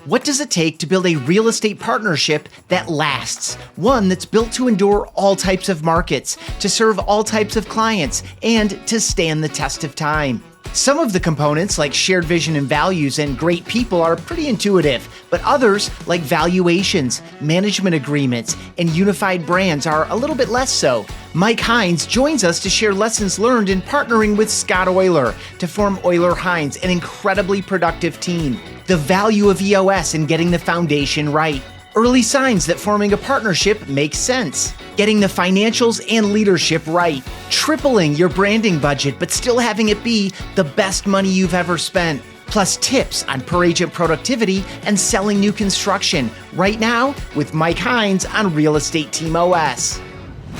What does it take to build a real estate partnership that lasts? One that's built to endure all types of markets, to serve all types of clients, and to stand the test of time. Some of the components, like shared vision and values and great people, are pretty intuitive, but others, like valuations, management agreements, and unified brands, are a little bit less so. Mike Hines joins us to share lessons learned in partnering with Scott Oyler to form Oyler Hines, an incredibly productive team. The value of EOS in getting the foundation right. Early signs that forming a partnership makes sense. Getting the financials and leadership right. Tripling your branding budget, but still having it be the best money you've ever spent. Plus tips on per agent productivity and selling new construction. Right now with Mike Hines on Real Estate Team OS.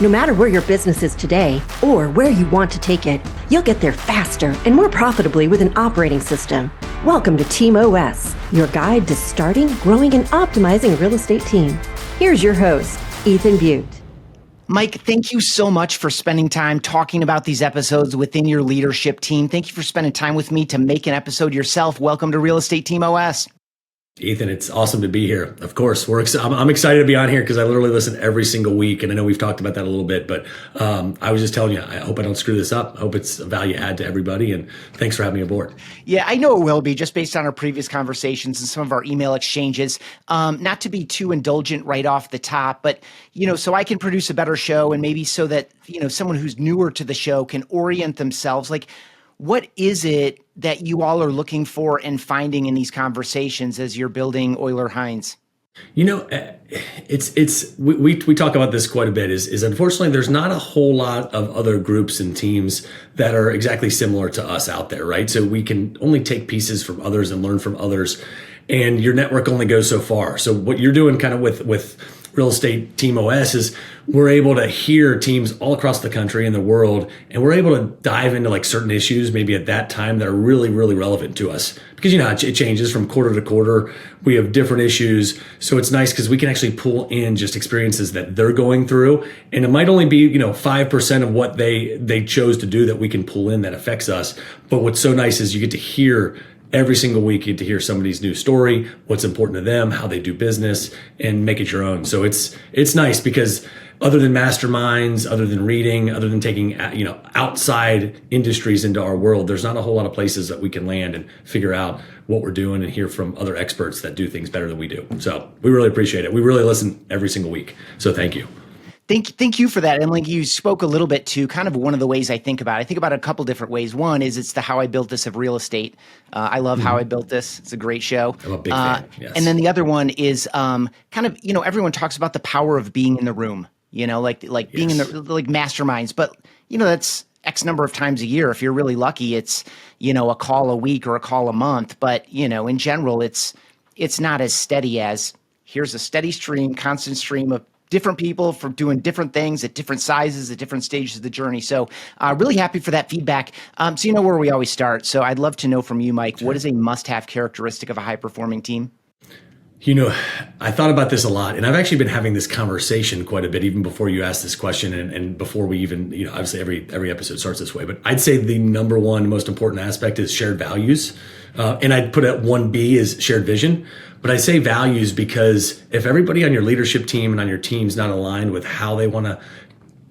No matter where your business is today or where you want to take it, you'll get there faster and more profitably with an operating system. Welcome to Team OS, your guide to starting, growing, and optimizing a real estate team. Here's your host, Ethan Butte. Mike, thank you so much for spending time talking about these episodes within your leadership team. Thank you for spending time with me to make an episode yourself. Welcome to Real Estate Team OS. Ethan, it's awesome to be here. Of course, I'm excited to be on here because I literally listen every single week, and I know we've talked about that a little bit, but I was just telling you, I hope I don't screw this up. I hope it's a value add to everybody, and thanks for having me aboard. Yeah, I know it will be, just based on our previous conversations and some of our email exchanges. Not to be too indulgent right off the top, but so I can produce a better show, and maybe so that someone who's newer to the show can orient themselves. Like, what is it that you all are looking for and finding in these conversations as you're building Oyler Hines? We talk about this quite a bit is unfortunately there's not a whole lot of other groups and teams that are exactly similar to us out there, right? So we can only take pieces from others and learn from others, and your network only goes so far. So what you're doing kind of with Real Estate Team OS is we're able to hear teams all across the country and the world, and we're able to dive into like certain issues maybe at that time that are really, really relevant to us, because it changes from quarter to quarter. We have different issues. So it's nice because we can actually pull in just experiences that they're going through, and it might only be 5% of what they chose to do that we can pull in that affects us. But what's so nice is you get to hear every single week, you get to hear somebody's new story, what's important to them, how they do business, and make it your own. So it's nice because other than masterminds, other than reading, other than taking outside industries into our world, there's not a whole lot of places that we can land and figure out what we're doing and hear from other experts that do things better than we do. So we really appreciate it. We really listen every single week. So thank you. Thank you for that. And like you spoke a little bit to kind of one of the ways I think about it a couple different ways. One is it's the How I Built This of real estate. I love How I Built This. It's a great show. I'm a big fan. Yes. And then the other one is kind of, everyone talks about the power of being in the room, like being in the like masterminds, but that's X number of times a year. If you're really lucky, it's, a call a week or a call a month. But, in general, it's not as steady as here's a steady stream, constant stream of different people for doing different things at different sizes, at different stages of the journey. So really happy for that feedback. So where we always start. So I'd love to know from you, Mike, what is a must-have characteristic of a high-performing team? I thought about this a lot, and I've actually been having this conversation quite a bit, even before you asked this question and before we even, obviously every episode starts this way, but I'd say the number one most important aspect is shared values. And I'd put at 1B is shared vision. But I say values because if everybody on your leadership team and on your team's not aligned with how they want to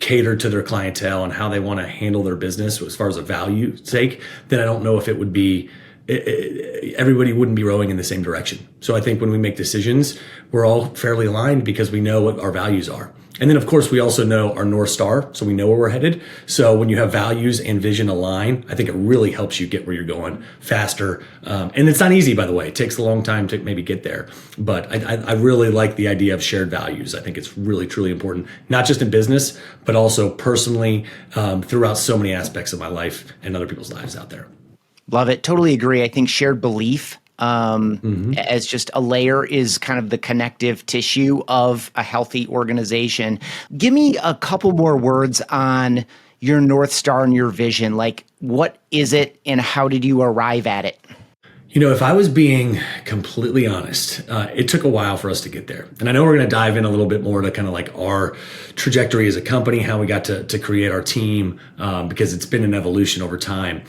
cater to their clientele and how they want to handle their business as far as a value sake, then I don't know if it would be, everybody wouldn't be rowing in the same direction. So I think when we make decisions, we're all fairly aligned because we know what our values are. And then, of course, we also know our North Star, so we know where we're headed. So when you have values and vision align, I think it really helps you get where you're going faster. And it's not easy, by the way. It takes a long time to maybe get there. But I really like the idea of shared values. I think it's really, truly important, not just in business, but also personally throughout so many aspects of my life and other people's lives out there. Love it. Totally agree. I think shared belief as just a layer is kind of the connective tissue of a healthy organization. Give me a couple more words on your North Star and your vision. Like, what is it and how did you arrive at it? If I was being completely honest, it took a while for us to get there. And I know we're going to dive in a little bit more to kind of like our trajectory as a company, how we got to create our team, because it's been an evolution over time.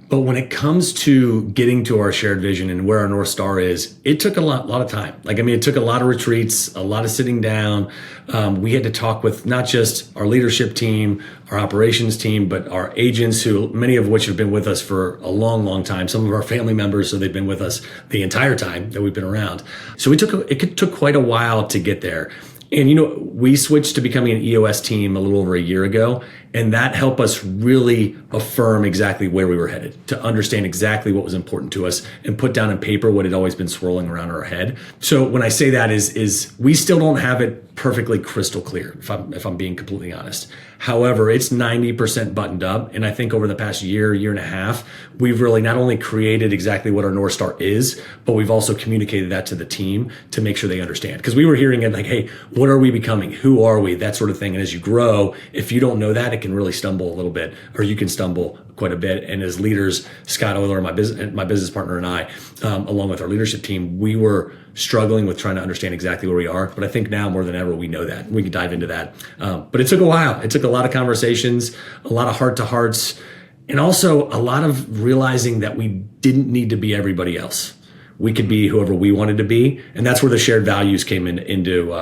But when it comes to getting to our shared vision and where our North Star is, it took a lot of time. It took a lot of retreats, a lot of sitting down. We had to talk with not just our leadership team, our operations team, but our agents, who many of which have been with us for a long, long time. Some of our family members, so they've been with us the entire time that we've been around. So it took quite a while to get there. And, we switched to becoming an EOS team a little over a year ago, and that helped us really affirm exactly where we were headed, to understand exactly what was important to us and put down on paper what had always been swirling around our head. So when I say that is we still don't have it perfectly crystal clear, if I'm being completely honest. However, it's 90% buttoned up. And I think over the past year and a half, we've really not only created exactly what our North Star is, but we've also communicated that to the team to make sure they understand. Because we were hearing it like, hey, what are we becoming? Who are we? That sort of thing. And as you grow, if you don't know that, it can really stumble a little bit, or you can stumble quite a bit. And as leaders, Scott Oyler, my business partner, and I, along with our leadership team, we were struggling with trying to understand exactly where we are. But I think now more than ever, we know that. We can dive into that. But it took a while. It took a lot of conversations, a lot of heart-to-hearts, and also a lot of realizing that we didn't need to be everybody else. We could be whoever we wanted to be. And that's where the shared values came into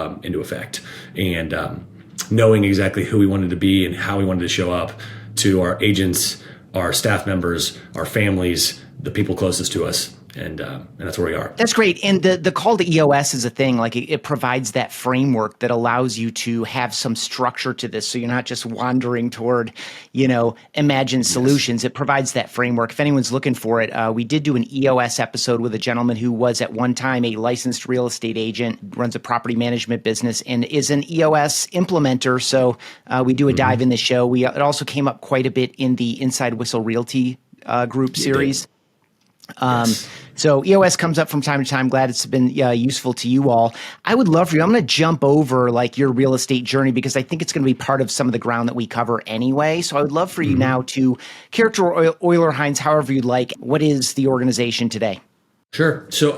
effect. And knowing exactly who we wanted to be and how we wanted to show up to our agents, our staff members, our families, the people closest to us. And that's where we are. That's great. And the call to EOS is a thing. It provides that framework that allows you to have some structure to this. So you're not just wandering toward, imagined solutions. It provides that framework. If anyone's looking for it, we did do an EOS episode with a gentleman who was at one time a licensed real estate agent, runs a property management business, and is an EOS implementer. So we do a dive in the show. It also came up quite a bit in the Inside Whistle Realty group series. Yes. So EOS comes up from time to time. Glad it's been useful to you all. I would love for you. I'm going to jump over your real estate journey because I think it's going to be part of some of the ground that we cover anyway. So I would love for you now to characterize Oyler Hines however you'd like. What is the organization today? Sure. So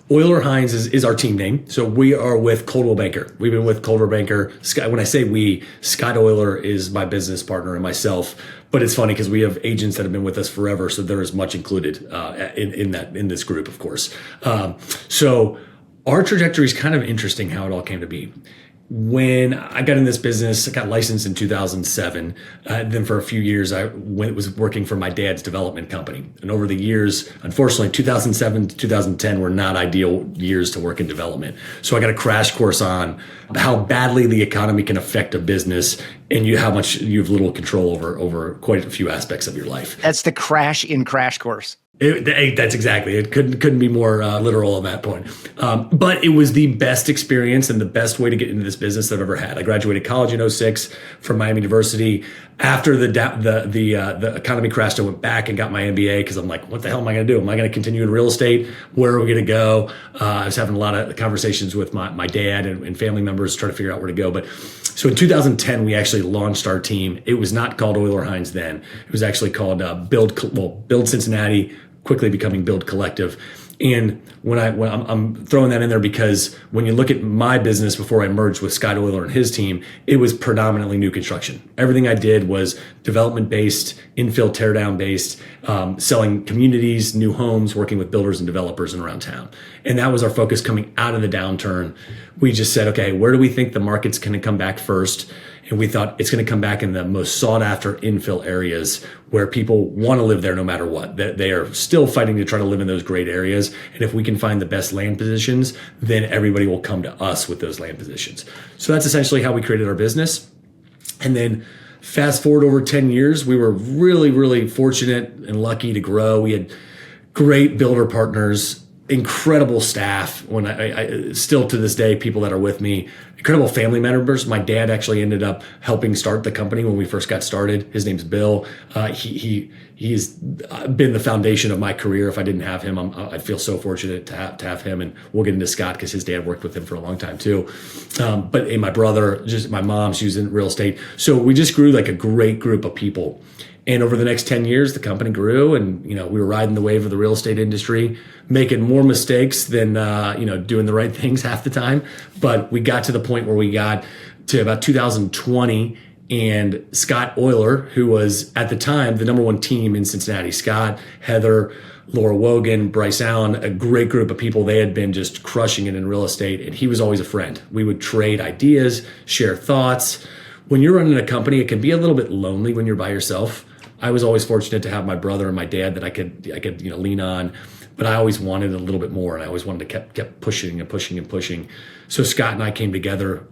Oyler Hines is our team name. So we are with Coldwell Banker. We've been with Coldwell Banker. When I say we, Scott Oyler is my business partner and myself. But it's funny because we have agents that have been with us forever, so there is much included in this group, of course. So our trajectory is kind of interesting how it all came to be. When I got in this business, I got licensed in 2007. Then for a few years, I was working for my dad's development company. And over the years, unfortunately, 2007 to 2010 were not ideal years to work in development. So I got a crash course on how badly the economy can affect a business and how much you have little control over quite a few aspects of your life. That's the crash in crash course. That's exactly it. Couldn't be more literal on that point. But it was the best experience and the best way to get into this business that I've ever had. I graduated college in 2006 from Miami University. After the economy crashed, I went back and got my MBA because I'm like, what the hell am I going to do? Am I going to continue in real estate? Where are we going to go? I was having a lot of conversations with my dad and family members trying to figure out where to go. But so in 2010, we actually launched our team. It was not called Oyler Hines then. It was actually called Build Cincinnati, quickly becoming Build Collective. And when I'm throwing that in there because when you look at my business before I merged with Scott Oyler and his team, it was predominantly new construction. Everything I did was development-based, infill teardown-based, selling communities, new homes, working with builders and developers around town. And that was our focus coming out of the downturn. We just said, okay, where do we think the market's going to come back first? And we thought it's going to come back in the most sought after infill areas where people want to live there no matter what. They are still fighting to try to live in those great areas. And if we can find the best land positions, then everybody will come to us with those land positions. So that's essentially how we created our business. And then fast forward over 10 years, we were really, really fortunate and lucky to grow. We had great builder partners, incredible staff. When I still to this day, people that are with me, incredible family members. My dad actually ended up helping start the company when we first got started. His name's Bill. He's been the foundation of my career. If I didn't have him, I feel so fortunate to have him. And we'll get into Scott because his dad worked with him for a long time too. But my brother, just my mom, she was in real estate. So we just grew like a great group of people. And over the next 10 years, the company grew and, we were riding the wave of the real estate industry, making more mistakes than, doing the right things half the time. But we got to the point where we got to about 2020 And Scott Oyler, who was at the time the number one team in Cincinnati, Scott, Heather, Laura Wogan, Bryce Allen, a great group of people. They had been just crushing it in real estate, and he was always a friend. We would trade ideas, share thoughts. When you're running a company, it can be a little bit lonely when you're by yourself. I was always fortunate to have my brother and my dad that I could lean on, but I always wanted a little bit more, and I always wanted to kept pushing and pushing and pushing. So Scott and I came together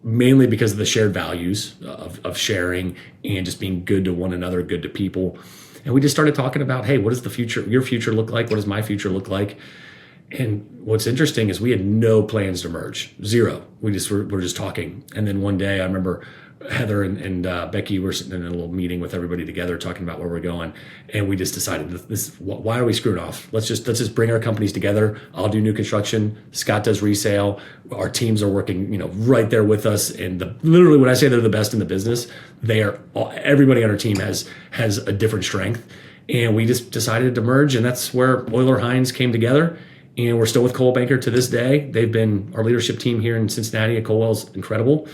mainly because of the shared values of sharing and just being good to one another, good to people. And we just started talking about, hey, what does your future look like? What does my future look like? And what's interesting is we had no plans to merge, zero. We're just talking. And then one day I remember Heather and Becky were sitting in a little meeting with everybody together talking about where we're going. And we just decided, why are we screwing off? Let's just bring our companies together. I'll do new construction. Scott does resale. Our teams are working, right there with us. And literally when I say they're the best in the business, everybody on our team has a different strength. And we just decided to merge. And that's where Oyler Hines came together. And we're still with Coldwell Banker to this day. They've been our leadership team here in Cincinnati at Coldwell's incredible.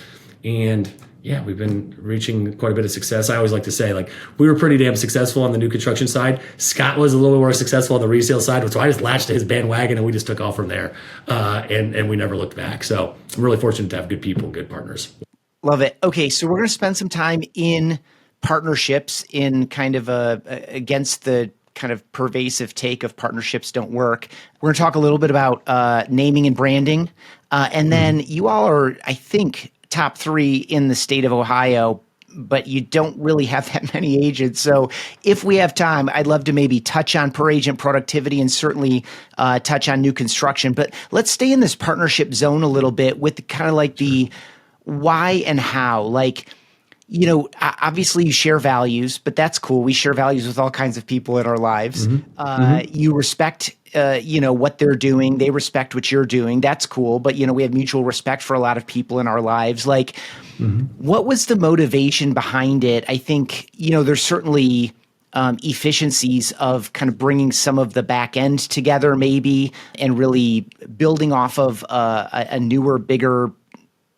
And yeah, we've been reaching quite a bit of success. I always like to say, we were pretty damn successful on the new construction side. Scott was a little more successful on the resale side, so I just latched to his bandwagon and we just took off from there. And we never looked back. So I'm really fortunate to have good people, good partners. Love it. Okay, so we're going to spend some time in partnerships in kind of against the kind of pervasive take of partnerships don't work. We're going to talk a little bit about naming and branding. And then you all are, I think, top 3 in the state of Ohio, but you don't really have that many agents. So if we have time, I'd love to maybe touch on per agent productivity and certainly touch on new construction. But let's stay in this partnership zone a little bit with kind of like the why and how. Obviously you share values, but that's cool. We share values with all kinds of people in our lives. You respect what they're doing. They respect what you're doing. That's cool. But, we have mutual respect for a lot of people in our lives. What was the motivation behind it? I think, there's certainly efficiencies of kind of bringing some of the back end together maybe and really building off of a newer, bigger,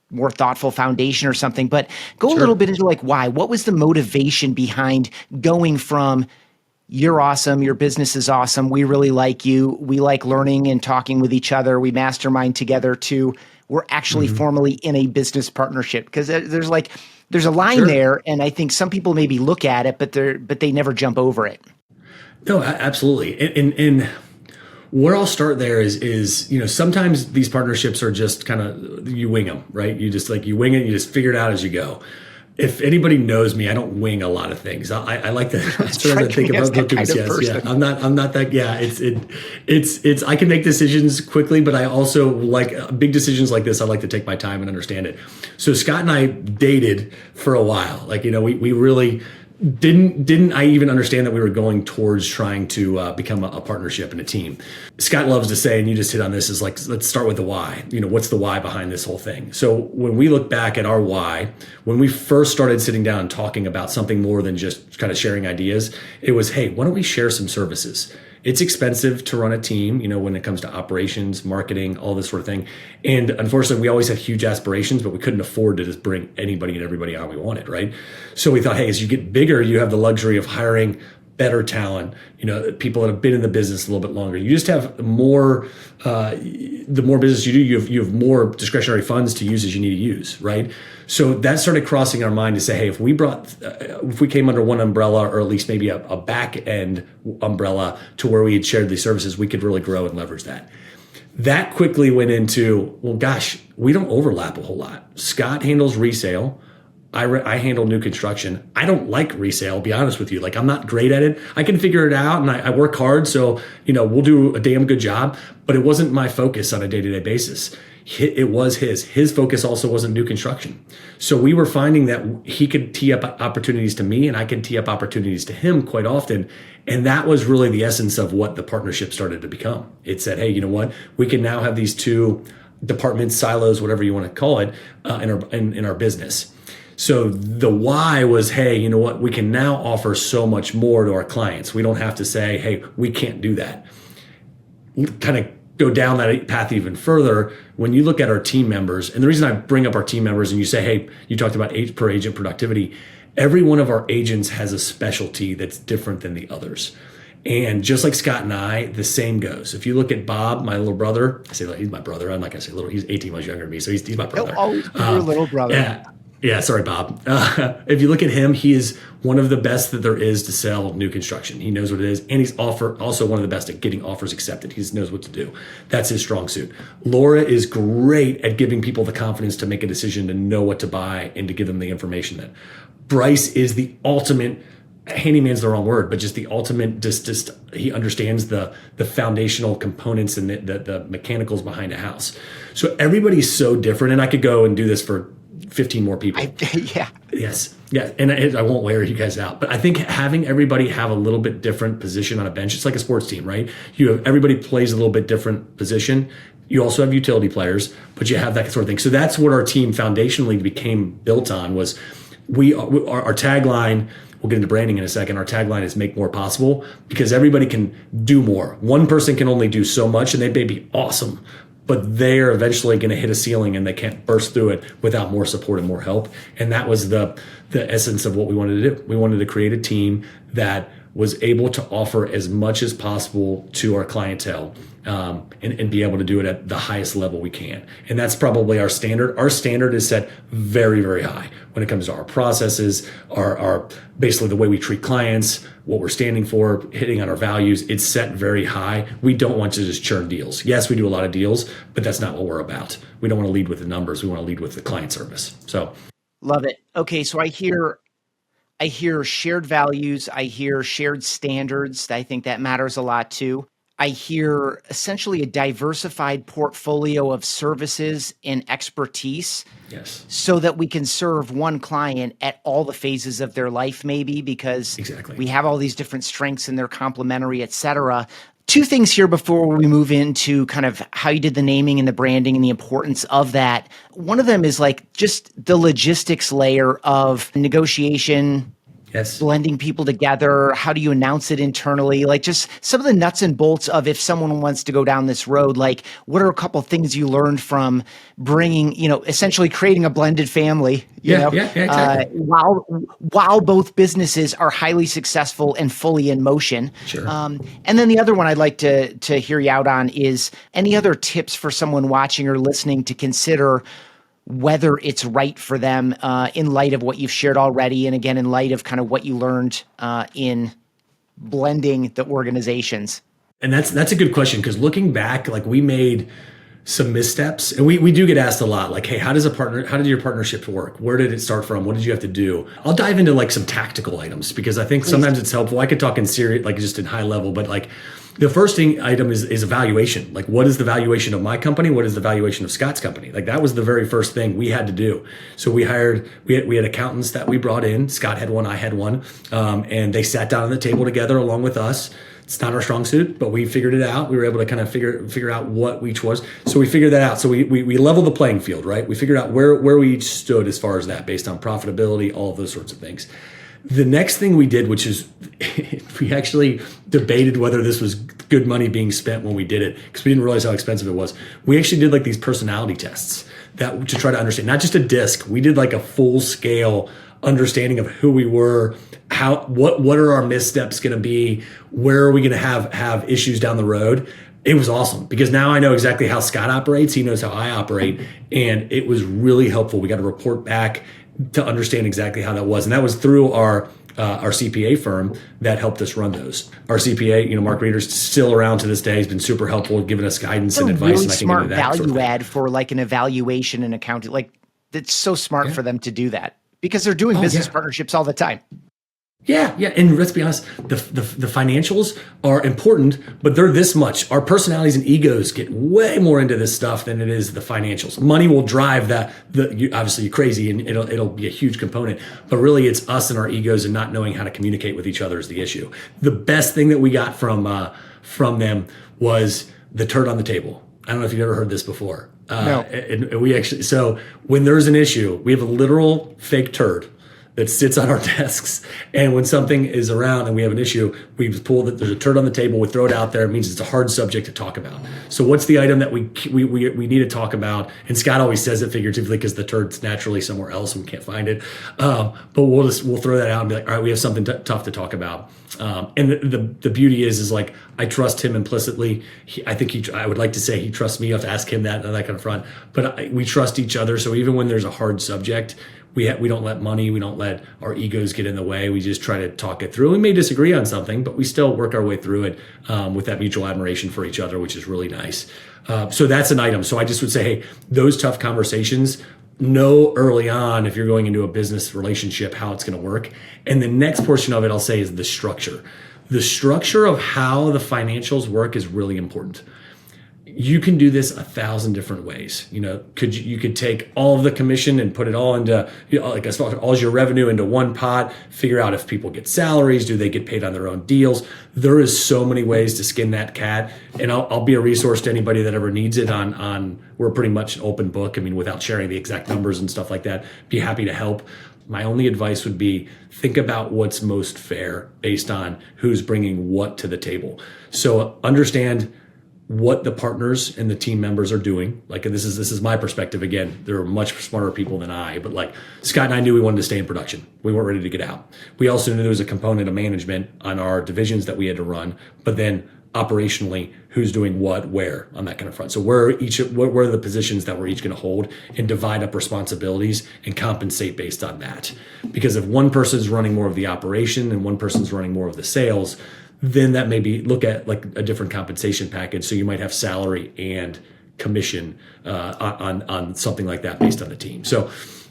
more thoughtful foundation or something. But go a little bit into why. What was the motivation behind going from you're awesome, your business is awesome, we really like you, we like learning and talking with each other, we mastermind together, to we're actually formally in a business partnership? Because there's a line there, and I think some people maybe look at it, but they never jump over it. No, absolutely. And where I'll start there is sometimes these partnerships are just kind of, you wing them, right? You just you wing it, you just figure it out as you go. If anybody knows me, I don't wing a lot of things. I like to think about yes. Yeah, I'm not that. Yeah, it's I can make decisions quickly, but I also like big decisions like this. I like to take my time and understand it. So Scott and I dated for a while. We really didn't I even understand that we were going towards trying to become a partnership and a team. Scott loves to say, and you just hit on this, is let's start with the why. What's the why behind this whole thing? So when we look back at our why, when we first started sitting down and talking about something more than just kind of sharing ideas, it was, hey, why don't we share some services? It's expensive to run a team, when it comes to operations, marketing, all this sort of thing. And unfortunately, we always had huge aspirations, but we couldn't afford to just bring anybody and everybody on we wanted, right? So we thought, hey, as you get bigger, you have the luxury of hiring better talent, people that have been in the business a little bit longer. You just have more, the more business you do, you have more discretionary funds to use as you need to use, right? So that started crossing our mind to say, hey, if we came under one umbrella, or at least maybe a back end umbrella to where we had shared these services, we could really grow and leverage that. That quickly went into, well, gosh, we don't overlap a whole lot. Scott handles resale. I handle new construction. I don't like resale, I'll be honest with you. I'm not great at it. I can figure it out, and I work hard, so we'll do a damn good job, but it wasn't my focus on a day-to-day basis. It was his focus also wasn't new construction. So we were finding that he could tee up opportunities to me, and I could tee up opportunities to him quite often. And that was really the essence of what the partnership started to become. It said, hey, you know what? We can now have these two departments, silos, whatever you want to call it, in our business. So the why was, hey, you know what? We can now offer so much more to our clients. We don't have to say, hey, we can't do that. Kind of go down that path even further, when you look at our team members, and the reason I bring up our team members and you say, hey, you talked about per agent productivity, every one of our agents has a specialty that's different than the others. And just like Scott and I, the same goes. If you look at Bob, my little brother, I say he's my brother. I'm not going to say little. He's 18 months younger than me, so he's my brother. He'll always be your little brother. Yeah, sorry, Bob. If you look at him, he is one of the best that there is to sell new construction. He knows what it is, and he's also one of the best at getting offers accepted. He just knows what to do. That's his strong suit. Laura is great at giving people the confidence to make a decision, to know what to buy, and to give them the information. That Bryce is the ultimate. Handyman's the wrong word, but just the ultimate. Just he understands the foundational components and the mechanicals behind a house. So everybody's so different, and I could go and do this for 15 more people. Yeah. Yes. Yeah. And I won't wear you guys out, but I think having everybody have a little bit different position on a bench, it's like a sports team, right? Everybody plays a little bit different position. You also have utility players, but you have that sort of thing. So that's what our team foundationally became built on. Was our tagline. We'll get into branding in a second. Our tagline is make more possible, because everybody can do more. One person can only do so much, and they may be awesome, but they're eventually going to hit a ceiling and they can't burst through it without more support and more help. And that was the essence of what we wanted to do. We wanted to create a team that was able to offer as much as possible to our clientele, and be able to do it at the highest level we can. And that's probably our standard. Our standard is set very, very high when it comes to our processes, our basically the way we treat clients, what we're standing for, hitting on our values. It's set very high. We don't want to just churn deals. Yes, we do a lot of deals, but that's not what we're about. We don't want to lead with the numbers. We want to lead with the client service. So love it. Okay, so I hear shared values. I hear shared standards. I think that matters a lot too. I hear essentially a diversified portfolio of services and expertise. Yes. So that we can serve one client at all the phases of their life, maybe, because we have all these different strengths and they're complementary, et cetera. Two things here before we move into kind of how you did the naming and the branding and the importance of that. One of them is like just the logistics layer of negotiation. Yes. Blending people together. How do you announce it internally? Like just some of the nuts and bolts of if someone wants to go down this road, like what are a couple of things you learned from bringing, essentially creating a blended family, exactly. While both businesses are highly successful and fully in motion. Sure. And then the other one I'd like to hear you out on is any other tips for someone watching or listening to consider whether it's right for them in light of what you've shared already, and again, in light of kind of what you learned in blending the organizations. And that's a good question, because looking back, like we made some missteps, and we do get asked a lot, like, hey, how did your partnership work? Where did it start from? What did you have to do? I'll dive into like some tactical items, because I think sometimes it's helpful. I could talk in serious, like just in high level, but like the first item is evaluation. Like, what is the valuation of my company? What is the valuation of Scott's company? Like that was the very first thing we had to do. So we had accountants that we brought in. Scott had one, I had one, and they sat down on the table together along with us. It's not our strong suit, but we figured it out. We were able to kind of figure out what each was. So we figured that out. So we leveled the playing field, right? We figured out where we each stood as far as that, based on profitability, all of those sorts of things. The next thing we did, which is we actually debated whether this was good money being spent when we did it, because we didn't realize how expensive it was. We actually did like these personality tests to try to understand, not just a disc. We did like a full scale understanding of who we were, what are our missteps going to be, where are we going to have issues down the road. It was awesome, because now I know exactly how Scott operates. He knows how I operate, and it was really helpful. We got a report back to understand exactly how that was, and that was through our CPA firm that helped us run those. Our CPA, Mark Reeder's still around to this day. He's been super helpful, giving us guidance and advice. Really and I can smart give you that value sort of add for like an evaluation and accounting. Like it's so smart for them to do that, because they're doing business partnerships all the time. Yeah. And let's be honest, the financials are important, but they're this much. Our personalities and egos get way more into this stuff than it is the financials. Money will drive that. Obviously, you're crazy, and it'll be a huge component. But really, it's us and our egos and not knowing how to communicate with each other is the issue. The best thing that we got from them was the turd on the table. I don't know if you've ever heard this before. No. And we actually, so when there's an issue, we have a literal fake turd that sits on our desks. And when something is around and we have an issue, we pull that there's a turd on the table, we throw it out there. It means it's a hard subject to talk about. So what's the item that we need to talk about? And Scott always says it figuratively because the turd's naturally somewhere else and we can't find it. But we'll throw that out and be like, all right, we have something tough to talk about. And the beauty is like, I trust him implicitly. I would like to say he trusts me. You have to ask him that on that kind of front, but we trust each other. So even when there's a hard subject, we don't let money, we don't let our egos get in the way. We just try to talk it through. We may disagree on something, but we still work our way through it with that mutual admiration for each other, which is really nice. So that's an item. So I just would say, hey, those tough conversations, know early on if you're going into a business relationship how it's going to work. And the next portion of it I'll say is the structure. The structure of how the financials work is really important. You can do this 1,000 different ways. You could take all of the commission and put it all into, like as far as all your revenue into one pot, figure out if people get salaries, do they get paid on their own deals? There is so many ways to skin that cat. And I'll be a resource to anybody that ever needs it on we're pretty much an open book. I mean, without sharing the exact numbers and stuff like that, be happy to help. My only advice would be think about what's most fair based on who's bringing what to the table. So understand what the partners and the team members are doing. Like, this is my perspective. Again, there are much smarter people than I, but like Scott and I knew we wanted to stay in production. We weren't ready to get out. We also knew there was a component of management on our divisions that we had to run, but then operationally, who's doing what, where on that kind of front. So where are the positions that we're each going to hold and divide up responsibilities and compensate based on that. Because if one person's running more of the operation and one person's running more of the sales, then that maybe look at like a different compensation package. So you might have salary and commission on something like that based on the team. So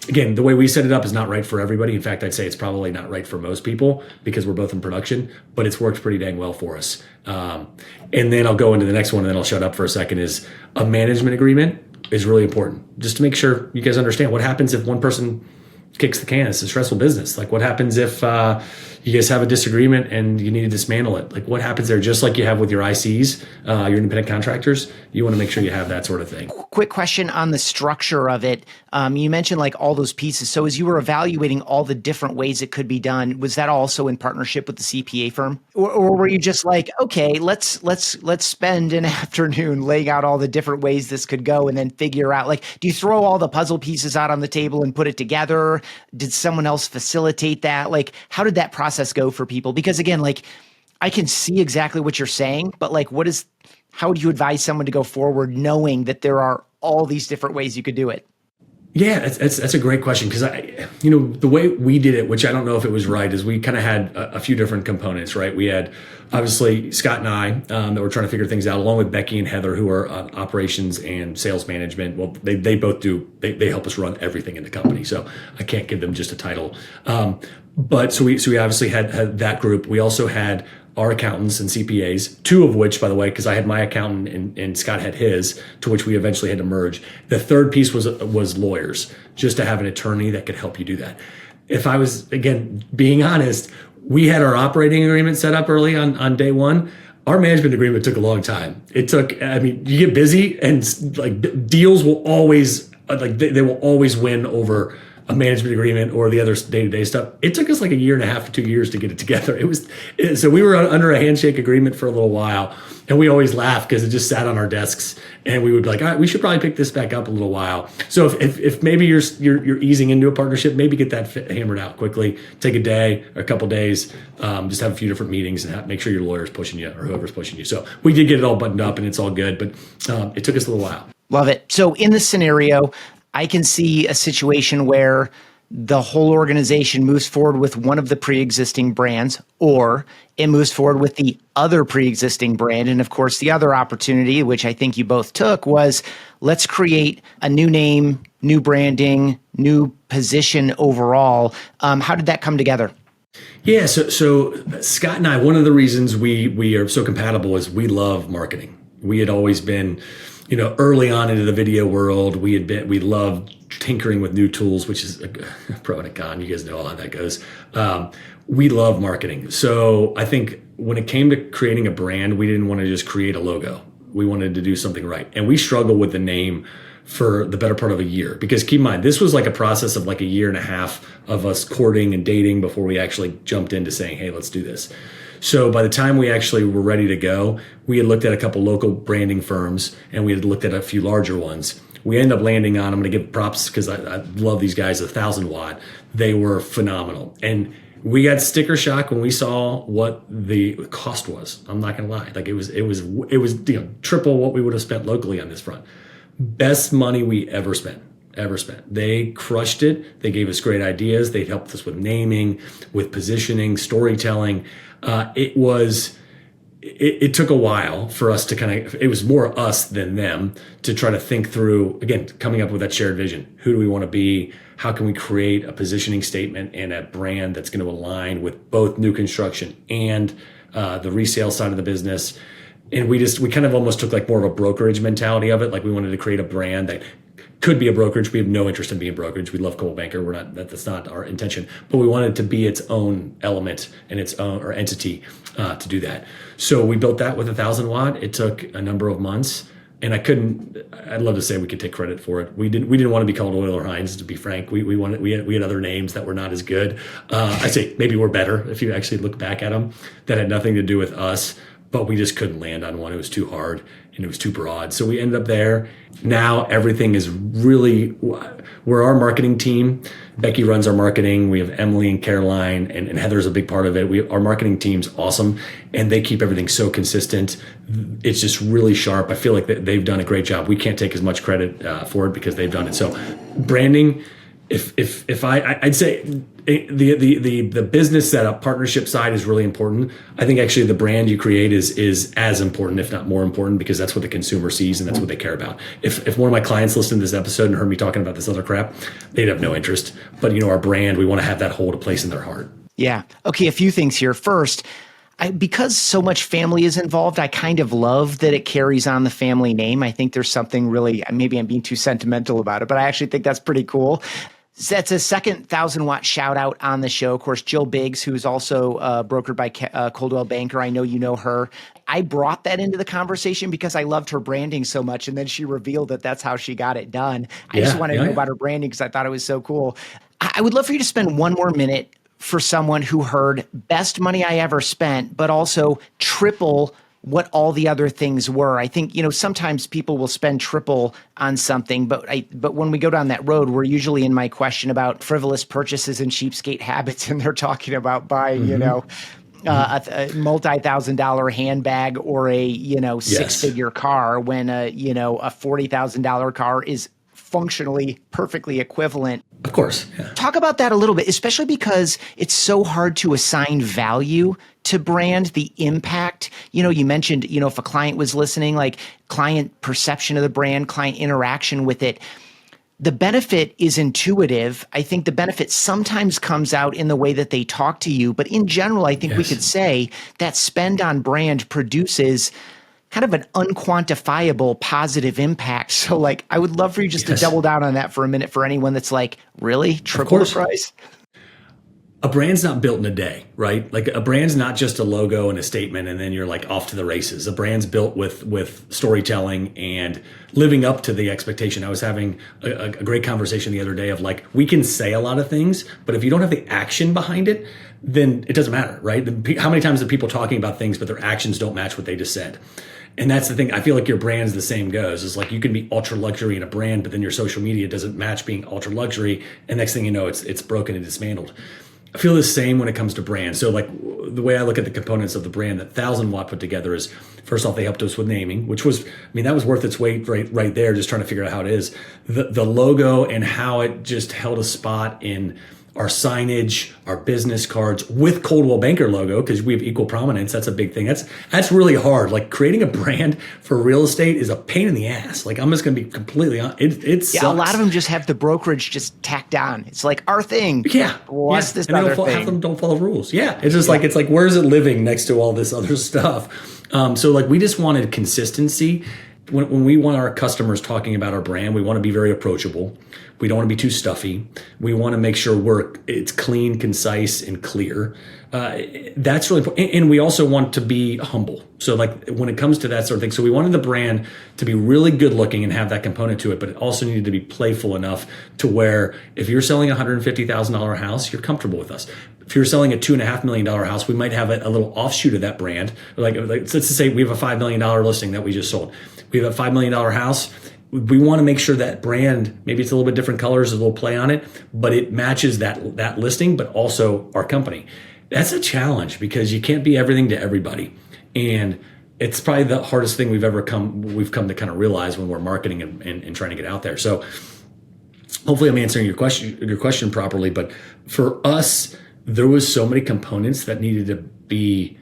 again, the way we set it up is not right for everybody. In fact, I'd say it's probably not right for most people because we're both in production, but it's worked pretty dang well for us. And then I'll go into the next one and then I'll shut up for a second is a management agreement is really important just to make sure you guys understand what happens if one person kicks the can. It's a stressful business. Like what happens if you guys have a disagreement and you need to dismantle it? Like what happens there? Just like you have with your ICs, your independent contractors, you want to make sure you have that sort of thing. Quick question on the structure of it. You mentioned like all those pieces. So as you were evaluating all the different ways it could be done, was that also in partnership with the CPA firm? Or were you just like, okay, let's spend an afternoon laying out all the different ways this could go and then figure out, like, do you throw all the puzzle pieces out on the table and put it together? Did someone else facilitate that? Like, how did that process go for people? Because again, like, I can see exactly what you're saying, but like, how would you advise someone to go forward knowing that there are all these different ways you could do it? Yeah, that's a great question because the way we did it, which I don't know if it was right, is we kind of had a few different components, right? We had obviously Scott and I that were trying to figure things out, along with Becky and Heather, who are on operations and sales management. Well, they both do. They help us run everything in the company, so I can't give them just a title. But so we obviously had that group. We also had our accountants and CPAs, two of which, by the way, because I had my accountant and Scott had his, to which we eventually had to merge. The third piece was lawyers, just to have an attorney that could help you do that. If I was, again, being honest, we had our operating agreement set up early on day one. Our management agreement took a long time. You get busy and like deals will always, they will always win over a management agreement or the other day-to-day stuff. It took us like 1.5 to 2 years to get it together. So we were under a handshake agreement for a little while, and we always laughed because it just sat on our desks, and we would be like, all right, we should probably pick this back up a little while. So if maybe you're easing into a partnership, maybe get that hammered out quickly. Take a day or a couple days, just have a few different meetings and make sure your lawyer's pushing you or whoever's pushing you. So we did get it all buttoned up, and it's all good, but it took us a little while. Love it. So in this scenario, I can see a situation where the whole organization moves forward with one of the pre-existing brands, or it moves forward with the other pre-existing brand. And of course, the other opportunity, which I think you both took, was let's create a new name, new branding, new position overall. How did that come together? Yeah, so Scott and I, one of the reasons we are so compatible is we love marketing. We had always been, early on into the video world, we loved tinkering with new tools, which is a pro and a con. You guys know how that goes. We love marketing. So I think when it came to creating a brand, we didn't want to just create a logo. We wanted to do something right. And we struggled with the name for the better part of a year. Because keep in mind, this was like a process of like a year and a half of us courting and dating before we actually jumped into saying, hey, let's do this. So by the time we actually were ready to go, we had looked at a couple local branding firms and we had looked at a few larger ones. We ended up landing on, I'm going to give props because I love these guys, 1,000 watt. They were phenomenal. And we got sticker shock when we saw what the cost was. I'm not going to lie. Like it was triple what we would have spent locally on this front. Best money we ever spent. They crushed it. They gave us great ideas. They helped us with naming, with positioning, storytelling. It took a while for us to it was more us than them to try to think through, again, coming up with that shared vision. Who do we want to be? How can we create a positioning statement and a brand that's going to align with both new construction and the resale side of the business? And we kind of almost took like more of a brokerage mentality of it. Like we wanted to create a brand that could be a brokerage. We have no interest in being a brokerage. We love Coldwell Banker. That's not our intention, but we wanted it to be its own element and its own or entity to do that. So we built that with 1,000 watt. It took a number of months, and I'd love to say we could take credit for it. We didn't want to be called Oyler Hines, to be frank. We had other names that were not as good. I'd say maybe we're better if you actually look back at them. That had nothing to do with us, but we just couldn't land on one. It was too hard and it was too broad. So we ended up there. Now everything is we're our marketing team. Becky runs our marketing. We have Emily and Caroline, and Heather's a big part of it. Our marketing team's awesome, and they keep everything so consistent. It's just really sharp. I feel like they've done a great job. We can't take as much credit for it because they've done it. So branding, I'd say the business setup, partnership side is really important. I think actually the brand you create is as important, if not more important, because that's what the consumer sees and that's what they care about. If one of my clients listened to this episode and heard me talking about this other crap, they'd have no interest. But our brand, we want to have that hold a place in their heart. Yeah. Okay. A few things here. First, because so much family is involved, I kind of love that it carries on the family name. I think there's something really, maybe I'm being too sentimental about it, but I actually think that's pretty cool. That's a second 1,000 watt shout out on the show. Of course, Jill Biggs, who's also brokered by Coldwell Banker. I know you know her. I brought that into the conversation because I loved her branding so much. And then she revealed that that's how she got it done. I just wanted to know about her branding because I thought it was so cool. I would love for you to spend one more minute for someone who heard best money I ever spent, but also triple what all the other things were. I think, sometimes people will spend triple on something, but when we go down that road, we're usually in my question about frivolous purchases and cheapskate habits, and they're talking about buying, a multi-$1,000 handbag or a, six-figure car when a $40,000 car is functionally perfectly equivalent. Of course. Yeah. Talk about that a little bit, especially because it's so hard to assign value to brand, the impact. You mentioned, if a client was listening, like client perception of the brand, client interaction with it. The benefit is intuitive. I think the benefit sometimes comes out in the way that they talk to you. But in general, I think we could say that spend on brand produces kind of an unquantifiable positive impact. So I would love for you just to double down on that for a minute for anyone that's like, really? Triple the price? A brand's not built in a day, right? Like a brand's not just a logo and a statement and then you're like off to the races. A brand's built with storytelling and living up to the expectation. I was having a great conversation the other day of like, we can say a lot of things, but if you don't have the action behind it, then it doesn't matter, right? How many times are people talking about things, but their actions don't match what they just said? And that's the thing. I feel like your brand's the same goes. It's like you can be ultra luxury in a brand, but then your social media doesn't match being ultra luxury. And next thing you know, it's broken and dismantled. I feel the same when it comes to brand. So like the way I look at the components of the brand that 1,000 watt put together is, first off, they helped us with naming, which was, that was worth its weight right there, just trying to figure out how it is. The logo and how it just held a spot in our signage, our business cards with Coldwell Banker logo, because we have equal prominence. That's a big thing. That's really hard. Like creating a brand for real estate is a pain in the ass. Like I'm just going to be completely honest. It sucks. A lot of them just have the brokerage just tacked on. It's like our thing. Yeah. What's this other thing? Half of them don't follow rules. Yeah. It's just like where's it living next to all this other stuff? So like we just wanted consistency. When we want our customers talking about our brand, we want to be very approachable. We don't want to be too stuffy. We want to make sure it's clean, concise, and clear. That's really important. And we also want to be humble. So like when it comes to that sort of thing, so we wanted the brand to be really good looking and have that component to it, but it also needed to be playful enough to where if you're selling a $150,000 house, you're comfortable with us. If you're selling a $2.5 million house, we might have a little offshoot of that brand. Like let's just say we have a $5 million listing that we just sold. We have a $5 million house. We want to make sure that brand, maybe it's a little bit different colors, a little play on it, but it matches that listing, but also our company. That's a challenge because you can't be everything to everybody. And it's probably the hardest thing we've come to kind of realize when we're marketing and trying to get out there. So hopefully I'm answering your question properly. But for us, there was so many components that needed to be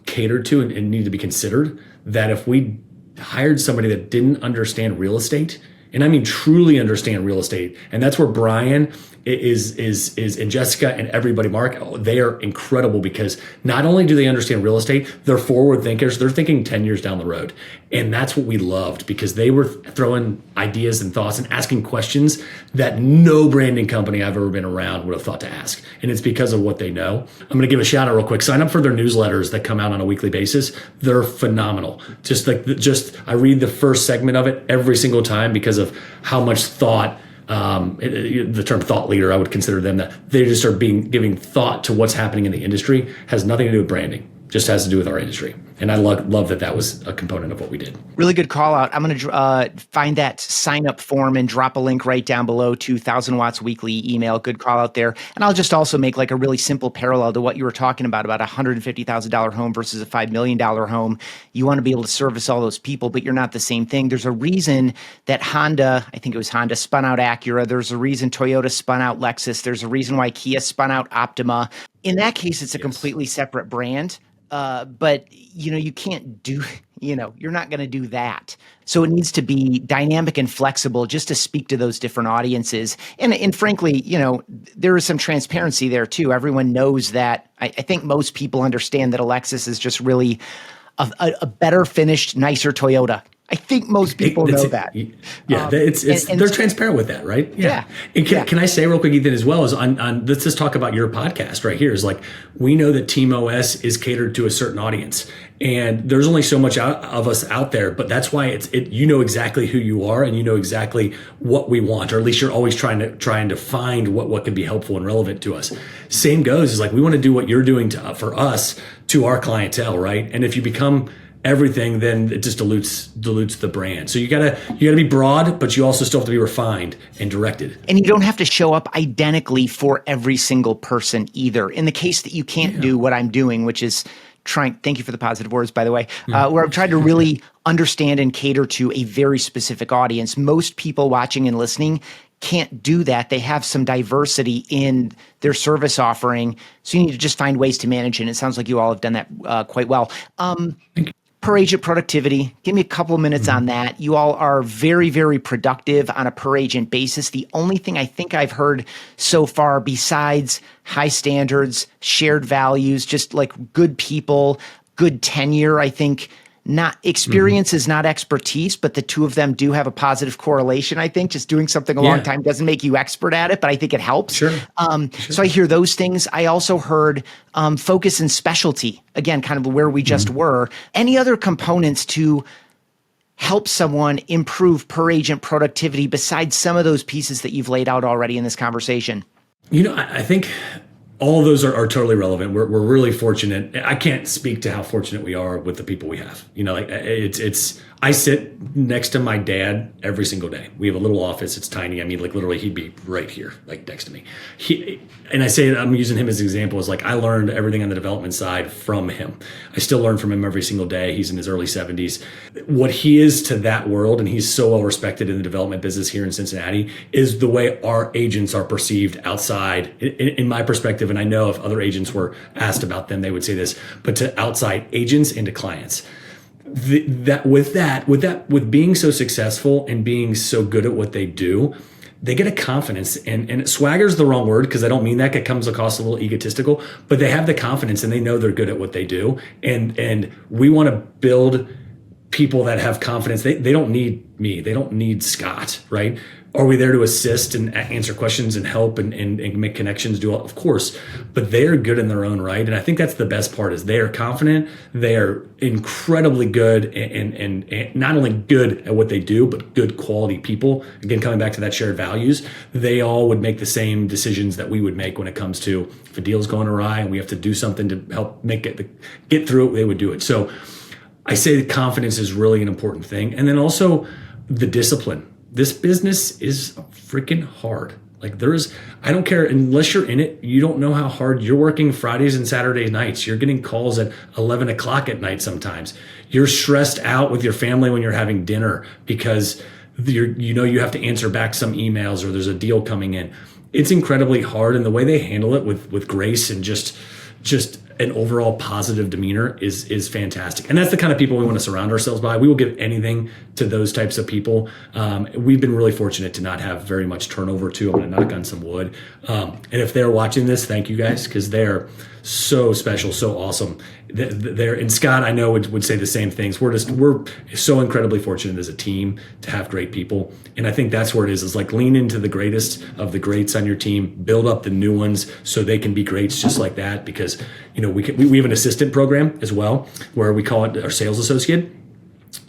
catered to and needed to be considered that if we hired somebody that didn't understand real estate, and I mean truly understand real estate, and that's where Brian is and Jessica and everybody, Mark, they are incredible because not only do they understand real estate, they're forward thinkers. They're thinking 10 years down the road. And that's what we loved because they were throwing ideas and thoughts and asking questions that no branding company I've ever been around would have thought to ask. And it's because of what they know. I'm going to give a shout out real quick. Sign up for their newsletters that come out on a weekly basis. They're phenomenal. I read the first segment of it every single time because of how much thought the term thought leader, I would consider them that they just are giving thought to what's happening in the industry. Has nothing to do with branding, just has to do with our industry. And I love that was a component of what we did. Really good call out. I'm going to find that sign up form and drop a link right down below to 1000 Watts Weekly email. Good call out there. And I'll just also make like a really simple parallel to what you were talking about a $150,000 home versus a $5 million home. You want to be able to service all those people, but you're not the same thing. There's a reason that Honda, I think it was Honda, spun out Acura. There's a reason Toyota spun out Lexus. There's a reason why Kia spun out Optima. In that case, it's a completely separate brand. But you can't do, you're not going to do that. So it needs to be dynamic and flexible just to speak to those different audiences. And frankly, there is some transparency there too. Everyone knows that. I think most people understand that a Lexus is just really a better finished, nicer Toyota. I think most people know that. Yeah, they're transparent with that, right? Yeah. And can I say real quick, Ethan, as well as on let's just talk about your podcast right here. Is like we know that Team OS is catered to a certain audience, and there's only so much of us out there. But that's why you know exactly who you are, and you know exactly what we want, or at least you're always trying to find what can be helpful and relevant to us. Same goes is like we want to do what you're doing for us to our clientele, right? And if you become everything, then it just dilutes the brand. So you gotta be broad, but you also still have to be refined and directed. And you don't have to show up identically for every single person either. In the case that you can't do what I'm doing, which is thank you for the positive words, by the way, where I'm trying to really understand and cater to a very specific audience. Most people watching and listening can't do that. They have some diversity in their service offering. So you need to just find ways to manage it. And it sounds like you all have done that quite well. Thank you. Per agent productivity, give me a couple of minutes on that. You all are very, very productive on a per agent basis. The only thing I think I've heard so far besides high standards, shared values, just like good people, good tenure, I think not experience is not expertise, but the two of them do have a positive correlation. I think just doing something a long time doesn't make you expert at it, but I think it helps. Sure. So I hear those things. I also heard focus and specialty, again, kind of where we just were. Any other components to help someone improve per agent productivity besides some of those pieces that you've laid out already in this conversation? I think all of those are totally relevant. We're really fortunate. I can't speak to how fortunate we are with the people we have. I sit next to my dad every single day. We have a little office. It's tiny. I mean, like literally he'd be right here, like next to me. And I say I'm using him as an example. Is like I learned everything on the development side from him. I still learn from him every single day. He's in his early 70s. What he is to that world, and he's so well respected in the development business here in Cincinnati, is the way our agents are perceived outside. In my perspective, and I know if other agents were asked about them, they would say this, but to outside agents and to clients. With being so successful and being so good at what they do, they get a confidence, and swagger's the wrong word because I don't mean that. It comes across a little egotistical, but they have the confidence and they know they're good at what they do. And we want to build people that have confidence. They don't need me. They don't need Scott, right? Are we there to assist and answer questions and help and make connections? Of course, but they're good in their own right. And I think that's the best part is they are confident. They are incredibly good and not only good at what they do, but good quality people. Again, coming back to that shared values, they all would make the same decisions that we would make when it comes to if a deal's going awry and we have to do something to help get through it, they would do it. So I say that confidence is really an important thing. And then also the discipline. This business is freaking hard. Like I don't care, unless you're in it, you don't know how hard you're working Fridays and Saturday nights. You're getting calls at 11 o'clock at night sometimes. You're stressed out with your family when you're having dinner because you have to answer back some emails or there's a deal coming in. It's incredibly hard, and the way they handle it with grace and just an overall positive demeanor is fantastic. And that's the kind of people we want to surround ourselves by. We will give anything to those types of people. We've been really fortunate to not have very much turnover too. I'm going to knock on some wood. And if they're watching this, thank you guys, because they're so special, so awesome. And Scott, I know would say the same things. We're so incredibly fortunate as a team to have great people. And I think that's where it is like lean into the greatest of the greats on your team, build up the new ones so they can be greats just like that. Because, we have an assistant program as well where we call it our sales associate.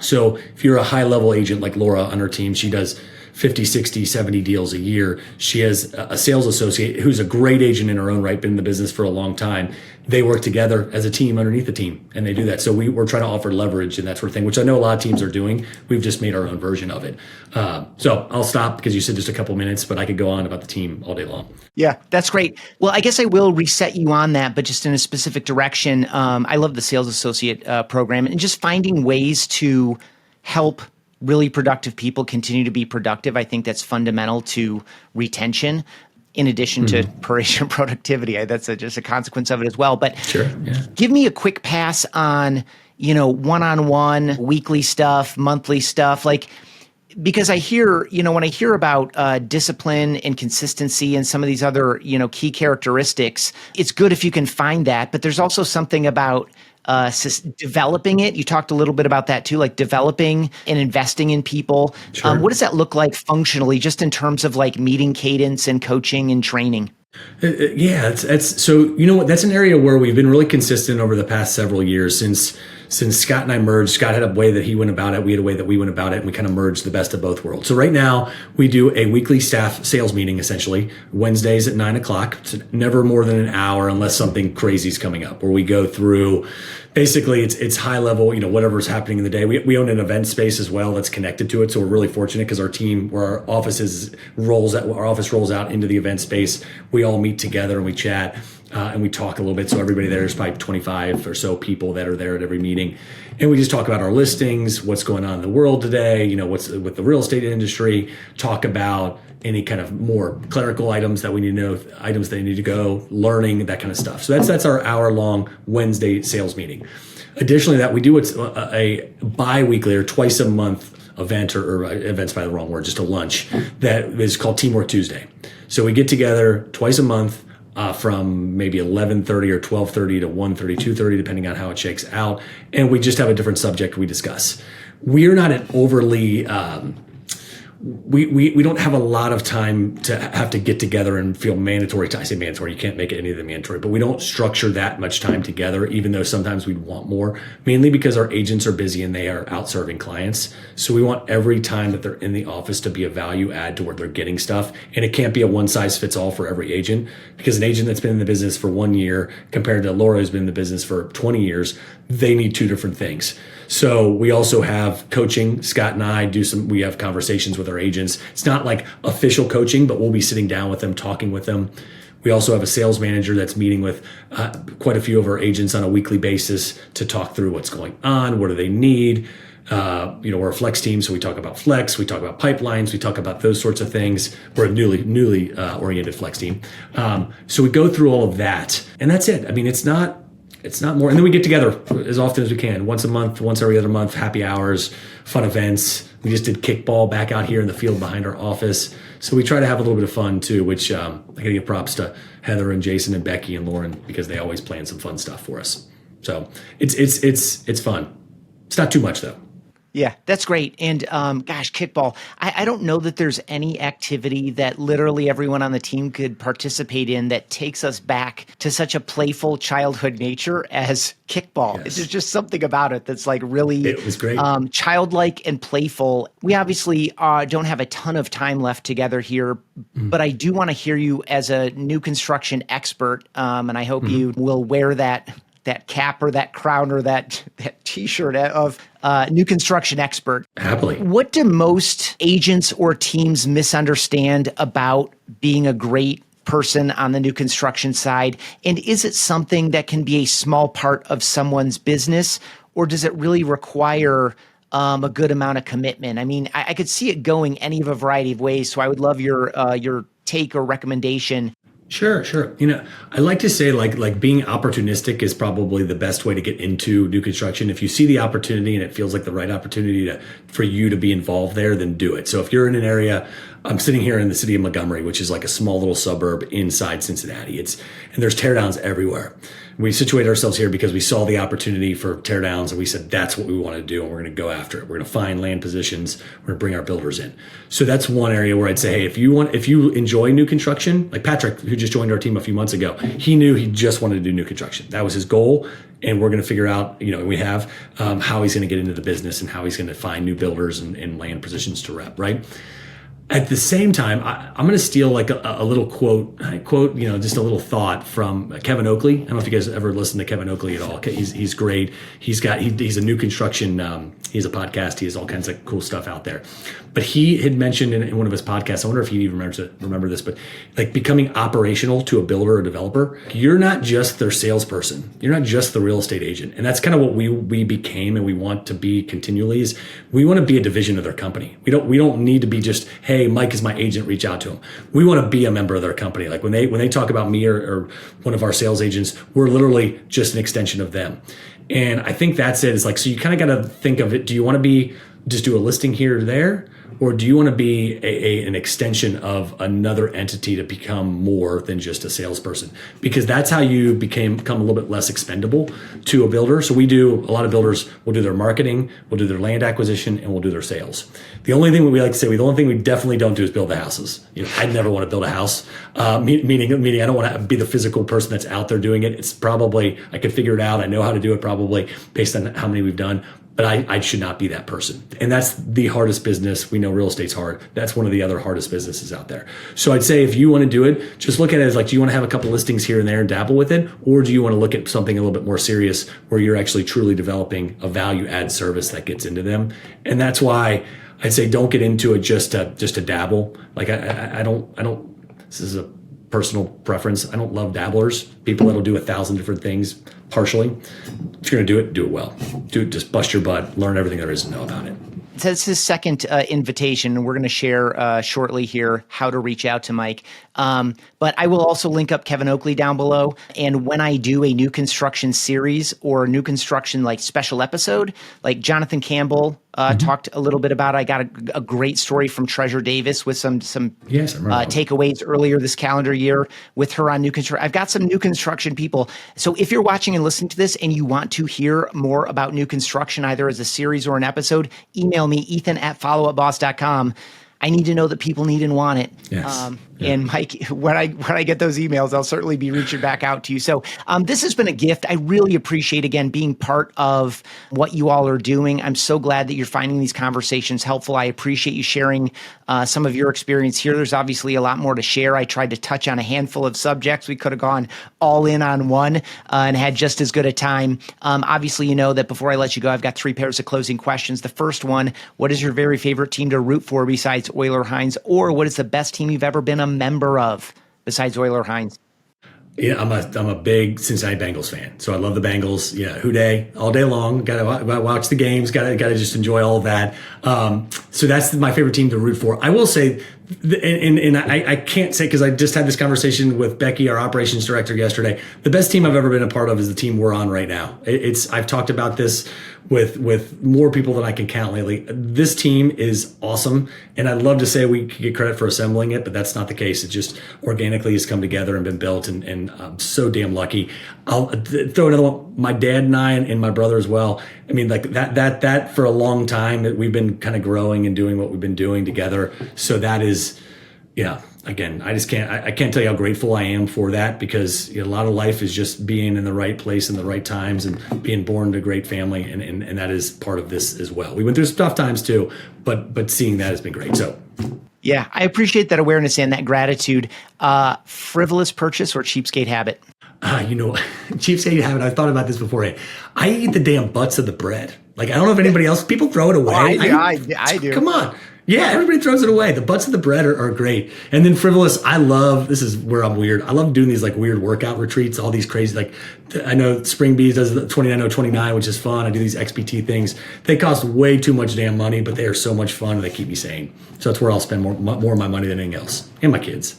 So if you're a high level agent like Laura on her team, she does 50, 60, 70 deals a year. She has a sales associate who's a great agent in her own right, been in the business for a long time. They work together as a team underneath the team, and they do that. So we're trying to offer leverage and that sort of thing, which I know a lot of teams are doing. We've just made our own version of it. So I'll stop because you said just a couple minutes, but I could go on about the team all day long. Yeah, that's great. Well, I guess I will reset you on that, but just in a specific direction. I love the sales associate program and just finding ways to help really productive people continue to be productive. I think that's fundamental to retention in addition to per agent productivity. That's just a consequence of it as well. But sure, yeah. Give me a quick pass on, one-on-one, weekly stuff, monthly stuff, because I hear, when I hear about discipline and consistency and some of these other, key characteristics, it's good if you can find that, but there's also something about developing it. You talked a little bit about that too, like developing and investing in people. Sure. What does that look like functionally, just in terms of meeting cadence and coaching and training? Yeah, it's so that's an area where we've been really consistent over the past several years since Scott and I merged. Scott had a way that he went about it. We had a way that we went about it, and we kind of merged the best of both worlds. So right now we do a weekly staff sales meeting, essentially Wednesdays at 9:00. It's never more than an hour unless something crazy is coming up, where we go through. Basically, it's high level, whatever's happening in the day. We own an event space as well that's connected to it. So we're really fortunate because our team, where our office rolls out into the event space, we all meet together and we chat and we talk a little bit. So everybody there's probably 25 or so people that are there at every meeting. And we just talk about our listings, what's going on in the world today, what's with the real estate industry, talk about any kind of more clerical items that we need to know, items that need to go, learning, that kind of stuff. So that's our hour-long Wednesday sales meeting. Additionally, that we do a bi-weekly or twice a month event, or event's by the wrong word, just a lunch that is called Teamwork Tuesday. So we get together twice a month from maybe 11:30 or 12:30 to 1:30, 2:30, depending on how it shakes out. And we just have a different subject we discuss. We're not an overly we don't have a lot of time to have to get together and feel mandatory. I say mandatory, you can't make it any of the mandatory, but we don't structure that much time together, even though sometimes we'd want more, mainly because our agents are busy and they are out serving clients. So we want every time that they're in the office to be a value add to where they're getting stuff. And it can't be a one size fits all for every agent, because an agent that's been in the business for 1 year compared to Laura who's been in the business for 20 years, they need two different things. So we also have coaching. Scott and I we have conversations with our agents. It's not like official coaching, but we'll be sitting down with them, talking with them. We also have a sales manager that's meeting with quite a few of our agents on a weekly basis to talk through what's going on, what do they need. We're a flex team, so we talk about flex, we talk about pipelines, we talk about those sorts of things. We're a newly oriented flex team. So we go through all of that, and that's it. I mean, it's not more. And then we get together as often as we can, once a month, once every other month, happy hours, fun events. We just did kickball back out here in the field behind our office. So we try to have a little bit of fun too, which I gotta give props to Heather and Jason and Becky and Lauren, because they always plan some fun stuff for us. So it's fun. It's not too much though. Yeah, that's great. And gosh, kickball. I don't know that there's any activity that literally everyone on the team could participate in that takes us back to such a playful childhood nature as kickball. Yes. There's just something about it that's like really It was great. Childlike and playful. We obviously don't have a ton of time left together here, but I do want to hear you as a new construction expert, and I hope you will wear that cap or that crown or that T-shirt of new construction expert. Happily. What do most agents or teams misunderstand about being a great person on the new construction side? And is it something that can be a small part of someone's business, or does it really require a good amount of commitment? I mean, I could see it going any of a variety of ways. So I would love your take or recommendation. Sure. I like to say like being opportunistic is probably the best way to get into new construction. If you see the opportunity and it feels like the right opportunity for you to be involved there, then do it. So if you're in an area, I'm sitting here in the city of Montgomery, which is like a small little suburb inside Cincinnati. And there's teardowns everywhere. We situated ourselves here because we saw the opportunity for teardowns, and we said, that's what we want to do. And we're going to go after it. We're going to find land positions. We're going to bring our builders in. So that's one area where I'd say, hey, if you enjoy new construction, like Patrick, who just joined our team a few months ago, he knew he just wanted to do new construction. That was his goal. And we're going to figure out, we have how he's going to get into the business and how he's going to find new builders and land positions to rep, right? At the same time, I'm going to steal like a little quote, just a little thought from Kevin Oakley. I don't know if you guys ever listened to Kevin Oakley at all. He's great. He's a new construction. He has a podcast. He has all kinds of cool stuff out there. But he had mentioned in one of his podcasts, I wonder if he even remember this, but like becoming operational to a builder or developer, you're not just their salesperson. You're not just the real estate agent. And that's kind of what we became and we want to be continually is we want to be a division of their company. We don't need to be just, hey, Mike is my agent, reach out to him. We want to be a member of their company. Like when they talk about me or one of our sales agents, we're literally just an extension of them. And I think that's it. It's like, so you kind of got to think of it. Do you want to just do a listing here or there? Or do you want to be an extension of another entity to become more than just a salesperson? Because that's how you become a little bit less expendable to a builder. So a lot of builders will do their marketing, will do their land acquisition, and will do their sales. The only thing we like to say, the only thing we definitely don't do is build the houses. I'd never want to build a house, meaning I don't want to be the physical person that's out there doing it. It's probably, I could figure it out. I know how to do it probably based on how many we've done. But I should not be that person. And that's the hardest business. We know real estate's hard. That's one of the other hardest businesses out there. So I'd say if you want to do it, just look at it as like, do you want to have a couple listings here and there and dabble with it? Or do you want to look at something a little bit more serious where you're actually truly developing a value add service that gets into them? And that's why I'd say don't get into it just to dabble. Like I don't, this is a personal preference. I don't love dabblers, people that'll do 1,000 different things partially. If you're going to do it well. Just bust your butt, learn everything there is to know about it. So that's his second invitation, and we're going to share shortly here how to reach out to Mike. But I will also link up Kevin Oakley down below. And when I do a new construction series or a new construction like special episode, like Jonathan Campbell talked a little bit about, I got a great story from Treasure Davis with some takeaways earlier this calendar year with her on new construction. I've got some new construction people. So if you're watching and listening to this and you want to hear more about new construction, either as a series or an episode, email me, ethan@followupboss.com. I need to know that people need and want it. Yes. And Mike, when I get those emails, I'll certainly be reaching back out to you. So this has been a gift. I really appreciate, again, being part of what you all are doing. I'm so glad that you're finding these conversations helpful. I appreciate you sharing some of your experience here. There's obviously a lot more to share. I tried to touch on a handful of subjects. We could have gone all in on one and had just as good a time. Obviously, you know that before I let you go, I've got 3 pairs of closing questions. The first one, what is your very favorite team to root for besides Oyler Hines? Or what is the best team you've ever been a member of besides Oyler Hines? Yeah, I'm a big Cincinnati Bengals fan, so I love the Bengals. Yeah, hooday all day long. Got to watch the games. Got to just enjoy all of that. So that's my favorite team to root for. I will say And I can't say, because I just had this conversation with Becky, our operations director, yesterday. The best team I've ever been a part of is the team we're on right now. I've talked about this with more people than I can count lately. This team is awesome, and I'd love to say we could get credit for assembling it, but that's not the case. It just organically has come together and been built, and I'm so damn lucky. I'll throw another one. My dad and I, and my brother as well. I mean, like that for a long time that we've been kind of growing and doing what we've been doing together. So that is, again, I can't tell you how grateful I am for that, because a lot of life is just being in the right place in the right times and being born to a great family. And that is part of this as well. We went through some tough times too, but seeing that has been great. So. Yeah, I appreciate that awareness and that gratitude. Frivolous purchase or cheapskate habit? Cheapskate habit. I've thought about this before. I eat the damn butts of the bread. Like, I don't know if anybody else, people throw it away. I do. Come on. Yeah, everybody throws it away. The butts of the bread are great. And then frivolous, this is where I'm weird. I love doing these like weird workout retreats, all these crazy, like I know Spring Bees does the 29:029, which is fun. I do these XPT things. They cost way too much damn money, but they are so much fun and they keep me sane. So that's where I'll spend more of my money than anything else. And my kids,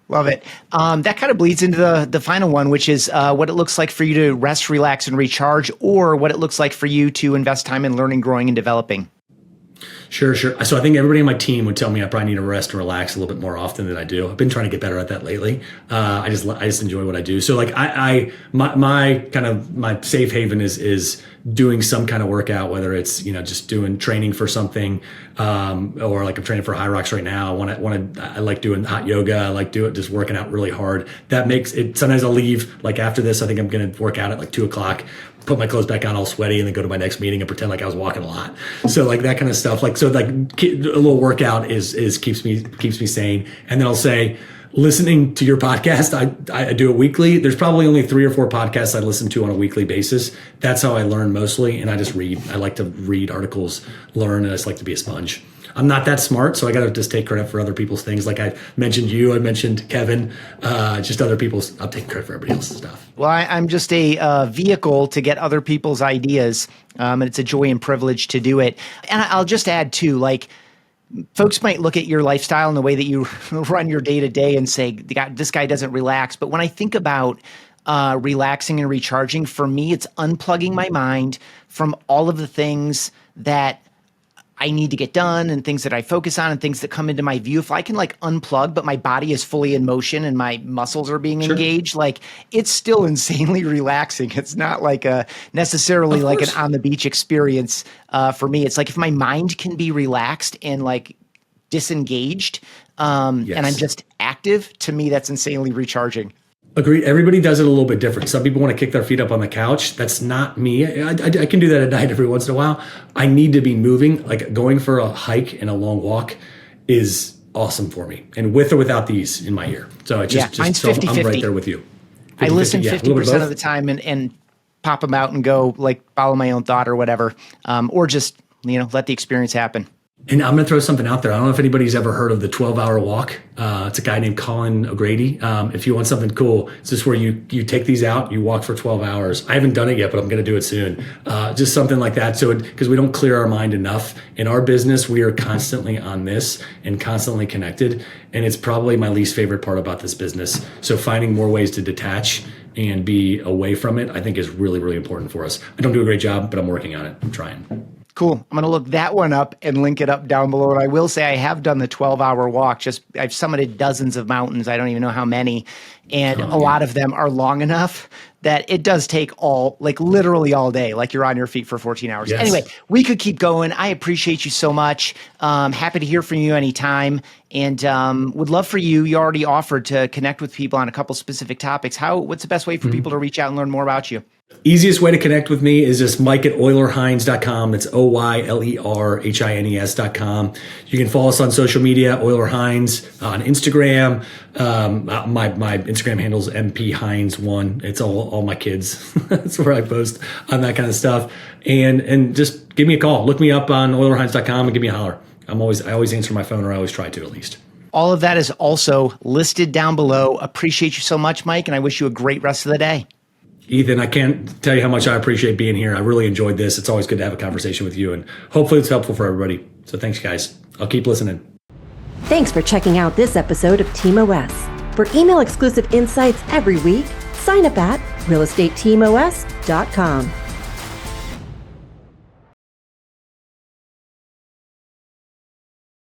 Love it. That kind of bleeds into the final one, which is what it looks like for you to rest, relax, and recharge, or what it looks like for you to invest time in learning, growing, and developing. Sure. So I think everybody on my team would tell me I probably need to rest and relax a little bit more often than I do. I've been trying to get better at that lately. I just enjoy what I do. So like my safe haven is doing some kind of workout, whether it's just doing training for something, or like I'm training for High Rocks right now. I like doing hot yoga. I like just working out really hard. That makes it. Sometimes I'll leave like after this. I think I'm going to work out at like 2:00. Put my clothes back on all sweaty and then go to my next meeting and pretend like I was walking a lot. So like that kind of stuff. A little workout is keeps me sane. And then I'll say, listening to your podcast, I do it weekly. There's probably only 3 or 4 podcasts I listen to on a weekly basis. That's how I learn mostly. And I just read. I like to read articles, learn, and I just like to be a sponge. I'm not that smart, so I got to just take credit for other people's things. Like I mentioned you, I mentioned Kevin, just other people's. I'll take credit for everybody else's stuff. Well, I'm just a vehicle to get other people's ideas, and it's a joy and privilege to do it. And I'll just add too, like, folks might look at your lifestyle and the way that you run your day to day and say, this guy doesn't relax. But when I think about relaxing and recharging, for me, it's unplugging my mind from all of the things that I need to get done and things that I focus on and things that come into my view. If I can like unplug, but my body is fully in motion and my muscles are being engaged, like it's still insanely relaxing. It's not like necessarily like an on the beach experience for me. It's like if my mind can be relaxed and like disengaged and I'm just active, to me, that's insanely recharging. Agreed. Everybody does it a little bit different. Some people want to kick their feet up on the couch. That's not me. I can do that at night every once in a while. I need to be moving. Like going for a hike and a long walk is awesome for me. And with or without these in my ear. So I mine's 50-50. I'm right there with you. 50-50, I listen 50% of the time and pop them out and go like follow my own thought or whatever. Or just, let the experience happen. And I'm going to throw something out there. I don't know if anybody's ever heard of the 12-hour walk. It's a guy named Colin O'Grady. If you want something cool, it's just where you take these out, you walk for 12 hours. I haven't done it yet, but I'm going to do it soon. Just something like that. So because we don't clear our mind enough. In our business, we are constantly on this and constantly connected. And it's probably my least favorite part about this business. So finding more ways to detach and be away from it, I think is really, really important for us. I don't do a great job, but I'm working on it. I'm trying. Cool. I'm going to look that one up and link it up down below. And I will say I have done the 12-hour walk. I've summited dozens of mountains. I don't even know how many. And a lot of them are long enough that it does take literally all day. Like you're on your feet for 14 hours. Yes. Anyway, we could keep going. I appreciate you so much. Happy to hear from you anytime. And would love for you. You already offered to connect with people on a couple specific topics. What's the best way for people to reach out and learn more about you? Easiest way to connect with me is just Mike at OylerHines.com. It's OYLERHINES.com. You can follow us on social media, Oyler Hines on Instagram. My Instagram handle's MPHines1. It's all my kids. That's where I post on that kind of stuff. And just give me a call. Look me up on OylerHines.com and give me a holler. I always answer my phone, or I always try to at least. All of that is also listed down below. Appreciate you so much, Mike, and I wish you a great rest of the day. Ethan, I can't tell you how much I appreciate being here. I really enjoyed this. It's always good to have a conversation with you, and hopefully it's helpful for everybody. So thanks, guys. I'll keep listening. Thanks for checking out this episode of Team OS. For email exclusive insights every week, sign up at realestateteamos.com.